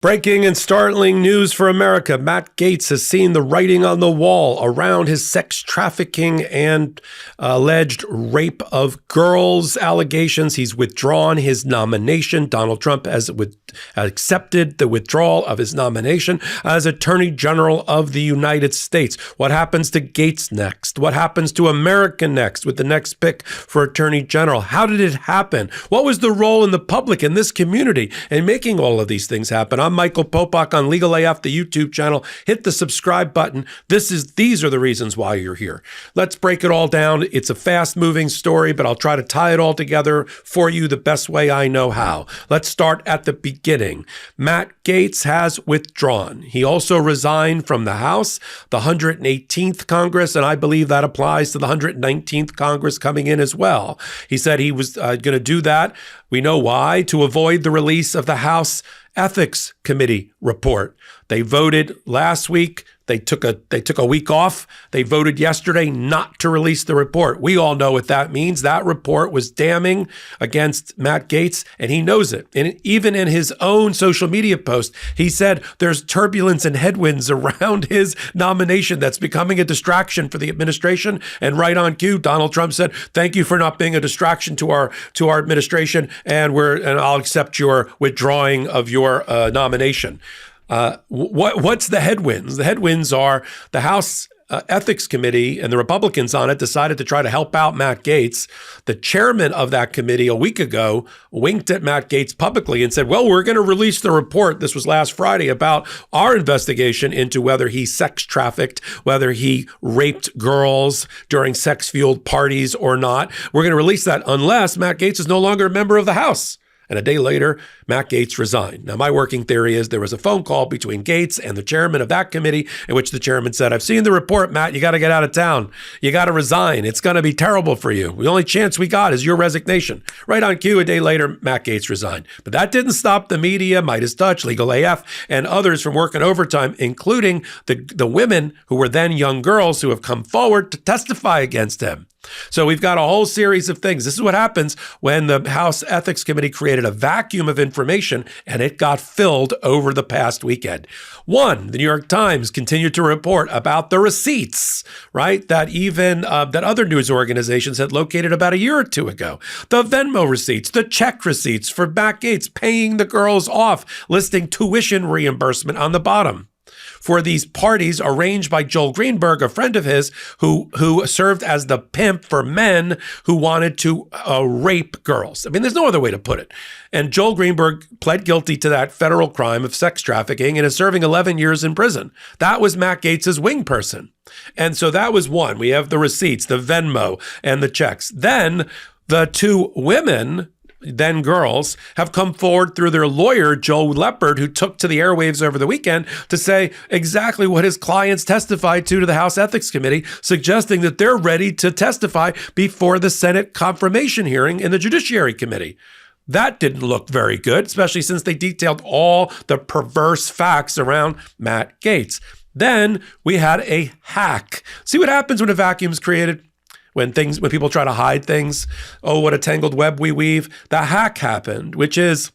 Breaking and startling news for America. Matt Gaetz has seen the writing on the wall around his sex trafficking and alleged rape of girls allegations. He's withdrawn his nomination. Donald Trump has accepted the withdrawal of his nomination as Attorney General of the United States. What happens to Gaetz next? What happens to America next with the next pick for Attorney General? How did it happen? What was the role in the public in this community in making all of these things happen? I'm Michael Popok on Legal AF, the YouTube channel. Hit the subscribe button. These are the reasons why you're here. Let's break it all down. It's a fast-moving story, but I'll try to tie it all together for you the best way I know how. Let's start at the beginning. Matt Gaetz has withdrawn. He also resigned from the House, the 118th Congress, and I believe that applies to the 119th Congress coming in as well. He said he was going to do that. We know why, to avoid the release of the House Ethics Committee report. They voted last week. They took a week off. They voted yesterday not to release the report. We all know what that means. That report was damning against Matt Gaetz, and he knows it. And even in his own social media post, he said there's turbulence and headwinds around his nomination that's becoming a distraction for the administration. And right on cue, Donald Trump said, "Thank you for not being a distraction to our administration, and I'll accept your withdrawing of your nomination." What's the headwinds? The headwinds are the House Ethics Committee and the Republicans on it decided to try to help out Matt Gaetz. The chairman of that committee a week ago winked at Matt Gaetz publicly and said, well, we're going to release the report. This was last Friday about our investigation into whether he sex trafficked, whether he raped girls during sex-fueled parties or not. We're going to release that unless Matt Gaetz is no longer a member of the House. And a day later, Matt Gaetz resigned. Now, my working theory is there was a phone call between Gaetz and the chairman of that committee in which the chairman said, I've seen the report, Matt. You got to get out of town. You got to resign. It's going to be terrible for you. The only chance we got is your resignation. Right on cue, a day later, Matt Gaetz resigned. But that didn't stop the media, Midas Touch, Legal AF, and others from working overtime, including the women who were then young girls who have come forward to testify against him. So we've got a whole series of things. This is what happens when the House Ethics Committee created a vacuum of information, and it got filled over the past weekend. One, the New York Times continued to report about the receipts, right, that even that other news organizations had located about a year or two ago. The Venmo receipts, the check receipts for Matt Gaetz paying the girls off, listing tuition reimbursement on the bottom for these parties arranged by Joel Greenberg, a friend of his, who served as the pimp for men who wanted to rape girls. I mean, there's no other way to put it. And Joel Greenberg pled guilty to that federal crime of sex trafficking and is serving 11 years in prison. That was Matt Gaetz's wing person. And so that was one. We have the receipts, the Venmo, and the checks. Then the two women, then girls, have come forward through their lawyer, Joe Leopard, who took to the airwaves over the weekend to say exactly what his clients testified to the House Ethics Committee, suggesting that they're ready to testify before the Senate confirmation hearing in the Judiciary Committee. That didn't look very good, especially since they detailed all the perverse facts around Matt Gaetz. Then we had a hack. See what happens when a vacuum is created? When people try to hide things, oh, what a tangled web we weave. The hack happened, which is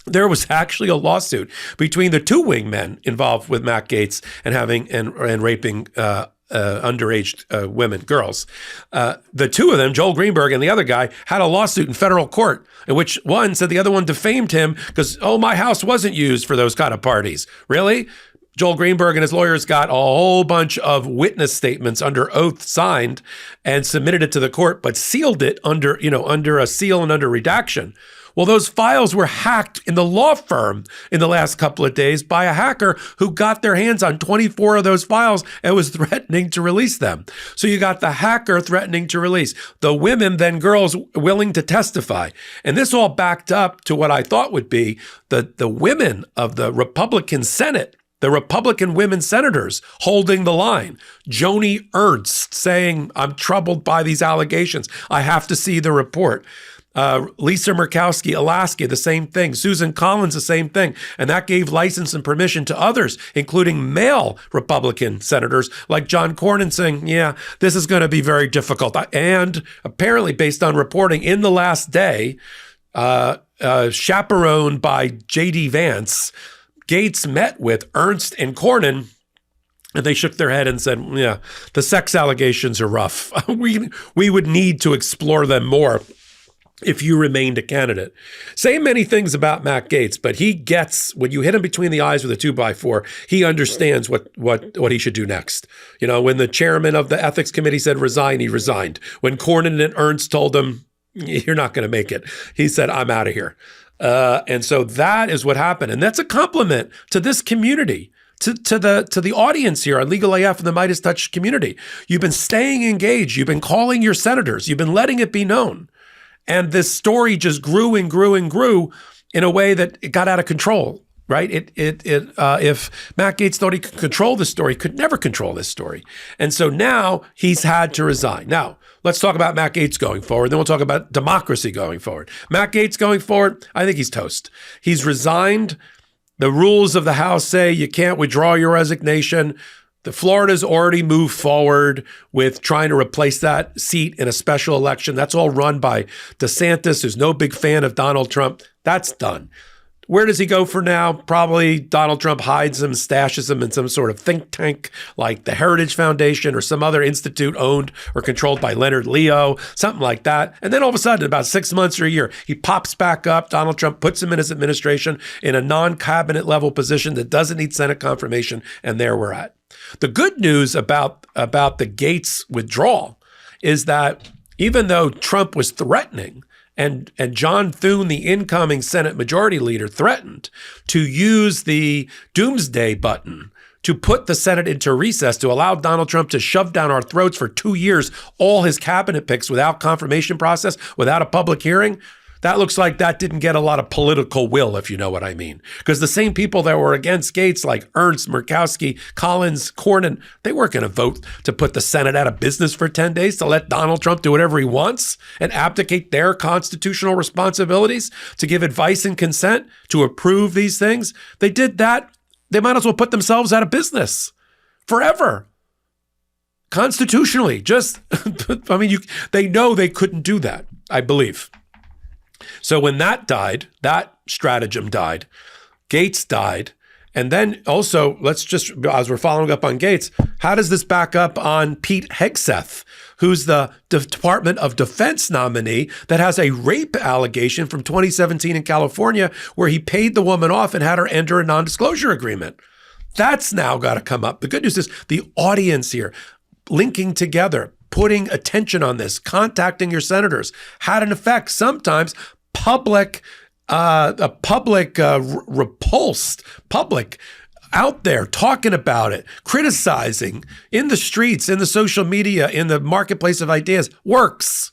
there was actually a lawsuit between the two wingmen involved with Matt Gaetz and raping underage women, girls. The two of them, Joel Greenberg and the other guy, had a lawsuit in federal court in which one said the other one defamed him because, oh, my house wasn't used for those kind of parties. Really? Joel Greenberg and his lawyers got a whole bunch of witness statements under oath signed and submitted it to the court, but sealed it under a seal and under redaction. Well, those files were hacked in the law firm in the last couple of days by a hacker who got their hands on 24 of those files and was threatening to release them. So you got the hacker threatening to release, the women, then girls willing to testify. And this all backed up to what I thought would be the women of the Republican Senate, the Republican women senators holding the line. Joni Ernst saying, I'm troubled by these allegations. I have to see the report. Lisa Murkowski, Alaska, the same thing. Susan Collins, the same thing. And that gave license and permission to others, including male Republican senators like John Cornyn saying, yeah, this is going to be very difficult. And apparently, based on reporting in the last day, chaperoned by J.D. Vance, Gaetz met with Ernst and Cornyn, and they shook their head and said, yeah, the sex allegations are rough. We would need to explore them more if you remained a candidate. Say many things about Matt Gaetz, but he gets, when you hit him between the eyes with a 2x4, he understands what he should do next. You know, when the chairman of the ethics committee said resign, he resigned. When Cornyn and Ernst told him, you're not going to make it, he said, I'm out of here. And so that is what happened. And that's a compliment to this community. To the audience here on Legal AF and the Midas Touch community. You've been staying engaged. You've been calling your senators. You've been letting it be known. And this story just grew and grew and grew in a way that it got out of control, right? If Matt Gaetz thought he could control this story, he could never control this story. And so now he's had to resign. Now, let's talk about Matt Gaetz going forward. Then we'll talk about democracy going forward. Matt Gaetz going forward, I think he's toast. He's resigned. The rules of the House say you can't withdraw your resignation. The Florida's already moved forward with trying to replace that seat in a special election. That's all run by DeSantis, who's no big fan of Donald Trump. That's done. Where does he go for now? Probably Donald Trump hides him, stashes him in some sort of think tank like the Heritage Foundation or some other institute owned or controlled by Leonard Leo, something like that. And then all of a sudden, about 6 months or a year, he pops back up. Donald Trump puts him in his administration in a non-cabinet level position that doesn't need Senate confirmation. And there we're at. The good news about the Gaetz withdrawal is that even though Trump was threatening, and John Thune, the incoming Senate Majority Leader, threatened to use the doomsday button to put the Senate into recess, to allow Donald Trump to shove down our throats for 2 years all his cabinet picks without confirmation process, without a public hearing. That looks like that didn't get a lot of political will, if you know what I mean. Because the same people that were against Gaetz, like Ernst, Murkowski, Collins, Cornyn, they weren't going to vote to put the Senate out of business for 10 days, to let Donald Trump do whatever he wants and abdicate their constitutional responsibilities to give advice and consent to approve these things. They did that. They might as well put themselves out of business forever. Constitutionally, they know they couldn't do that, I believe. So when that died, that stratagem died, Gaetz died. And then also, let's just, as we're following up on Gaetz, how does this back up on Pete Hegseth, who's the Department of Defense nominee that has a rape allegation from 2017 in California where he paid the woman off and had her enter a non-disclosure agreement? That's now got to come up. The good news is the audience here, linking together, putting attention on this, contacting your senators, had an effect. Sometimes public out there talking about it, criticizing in the streets, in the social media, in the marketplace of ideas works,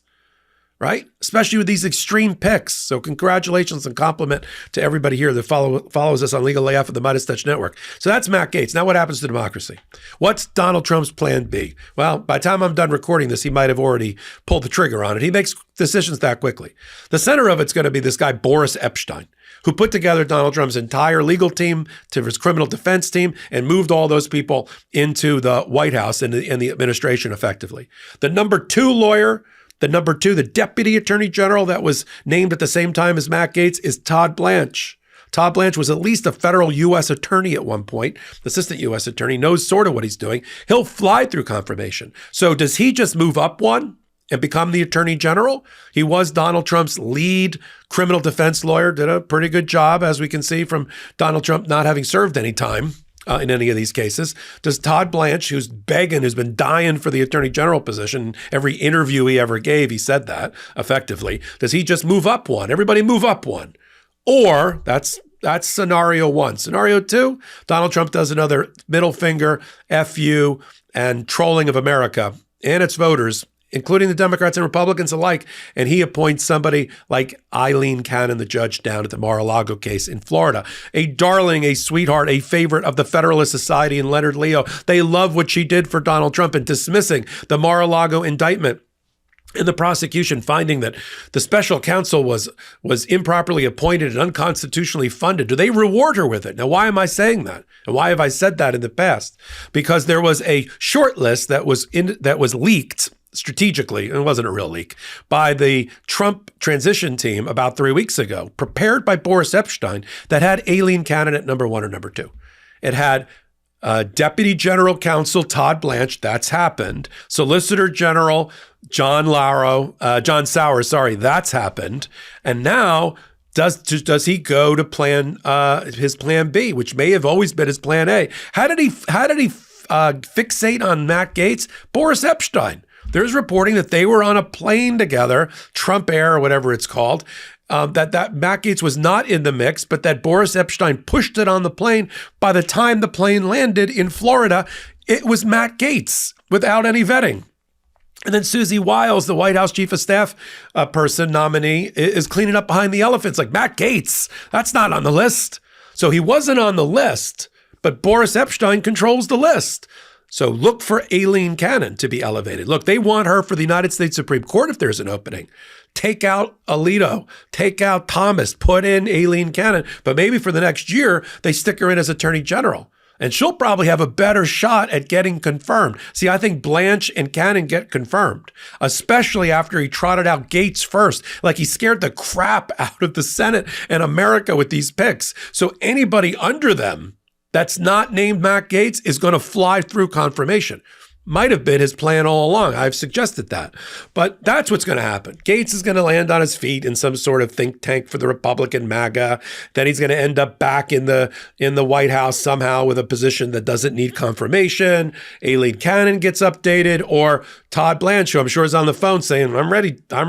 right? Especially with these extreme picks. So congratulations and compliment to everybody here that follows us on Legal AF of the Midas Touch Network. So that's Matt Gaetz. Now what happens to democracy? What's Donald Trump's plan B? Well, by the time I'm done recording this, he might have already pulled the trigger on it. He makes decisions that quickly. The center of it's going to be this guy, Boris Epshteyn, who put together Donald Trump's entire legal team, to his criminal defense team, and moved all those people into the White House and the administration effectively. The number two lawyer, the deputy attorney general that was named at the same time as Matt Gaetz, is Todd Blanche. Todd Blanche was at least a federal U.S. attorney at one point, assistant U.S. attorney, knows sort of what he's doing. He'll fly through confirmation. So does he just move up one and become the attorney general? He was Donald Trump's lead criminal defense lawyer, did a pretty good job, as we can see from Donald Trump not having served any time in any of these cases. Does Todd Blanche, who's been dying for the attorney general position, every interview he ever gave, he said that effectively, does he just move up one? Everybody move up one. Or that's scenario one. Scenario two, Donald Trump does another middle finger, F you, and trolling of America and its voters, including the Democrats and Republicans alike, and he appoints somebody like Eileen Cannon, the judge down at the Mar-a-Lago case in Florida. A darling, a sweetheart, a favorite of the Federalist Society and Leonard Leo. They love what she did for Donald Trump in dismissing the Mar-a-Lago indictment in the prosecution, finding that the special counsel was improperly appointed and unconstitutionally funded. Do they reward her with it? Now, why am I saying that? And why have I said that in the past? Because there was a short list that was leaked strategically, and it wasn't a real leak, by the Trump transition team about 3 weeks ago, prepared by Boris Epshteyn, that had Aileen Cannon at number 1 or number 2. It had Deputy General Counsel Todd Blanche, that's happened. Solicitor General John Sauer, that's happened. And now, does he go to his plan B, which may have always been his plan A? How did he fixate on Matt Gaetz? Boris Epshteyn. There's reporting that they were on a plane together, Trump Air or whatever it's called, that Matt Gaetz was not in the mix, but that Boris Epshteyn pushed it on the plane. By the time the plane landed in Florida, it was Matt Gaetz without any vetting. And then Susie Wiles, the White House chief of staff nominee, is cleaning up behind the elephants like Matt Gaetz. That's not on the list. So he wasn't on the list, but Boris Epshteyn controls the list. So look for Aileen Cannon to be elevated. Look, they want her for the United States Supreme Court if there's an opening. Take out Alito, take out Thomas, put in Aileen Cannon. But maybe for the next year, they stick her in as Attorney General. And she'll probably have a better shot at getting confirmed. See, I think Blanche and Cannon get confirmed, especially after he trotted out Gaetz first. Like he scared the crap out of the Senate and America with these picks. So anybody under them that's not named Matt Gaetz is going to fly through confirmation. Might have been his plan all along. I've suggested that. But that's what's going to happen. Gaetz is going to land on his feet in some sort of think tank for the Republican MAGA. Then he's going to end up back in the White House somehow with a position that doesn't need confirmation. Aileen Cannon gets updated, or Todd Blanche, who I'm sure is on the phone saying, I'm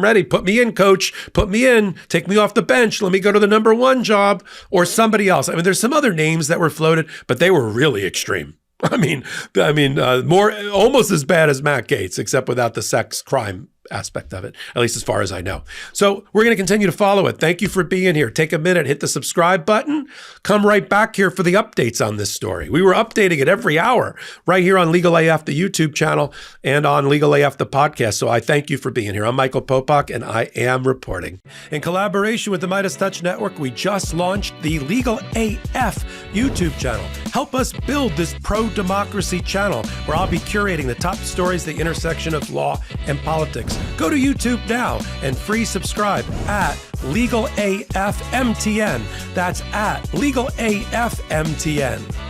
ready. Put me in, coach. Put me in. Take me off the bench. Let me go to the number 1 job, or somebody else. I mean, there's some other names that were floated, but they were really extreme. I mean, more almost as bad as Matt Gaetz, except without the sex crime aspect of it, at least as far as I know. So we're going to continue to follow it. Thank you for being here. Take a minute, hit the subscribe button. Come right back here for the updates on this story. We were updating it every hour right here on Legal AF, the YouTube channel, and on Legal AF, the podcast. So I thank you for being here. I'm Michael Popok, and I am reporting. In collaboration with the Midas Touch Network, we just launched the Legal AF YouTube channel. Help us build this pro-democracy channel where I'll be curating the top stories, the intersection of law and politics. Go to YouTube now and free subscribe at Legal AF MTN. That's at Legal AF MTN.